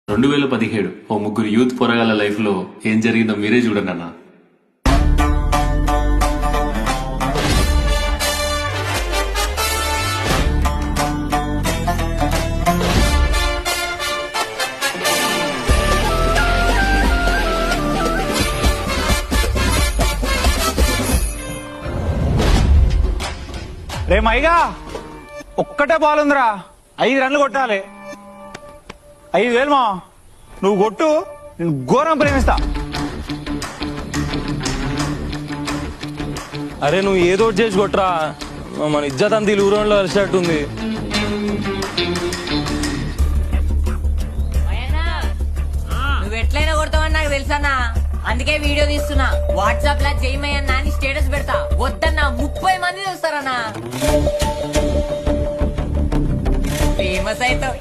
2017 ఓ ముగ్గురు youth పోరగాళ్ళ life లో ఏం జరిగిందో మీరే చూడండి అన్న. రే మైగా ఒక్కటే బాల్ ఉందిరా, 5 రన్లు కొట్టాలి. 5,000 మా నువ్వు కొట్టు, నేను ఘోరం ప్రేమిస్తా. అరే నువ్వు ఏదో ఒకటి చేసి కొట్టరా, మన ఇజ్జత్ అంత ఈ ఊరంలో అరిచేట్టుంది. నువ్వు ఎట్లయినా కొడతావని నాకు తెలుసన్నా, అందుకే వీడియో తీస్తున్నా. వాట్సాప్ లా చేయమయ్యన్నా అని స్టేటస్ పెడతా. వద్దన్నా 30 మంది చూస్తారన్నా, ఫేమస్ అవుతావు.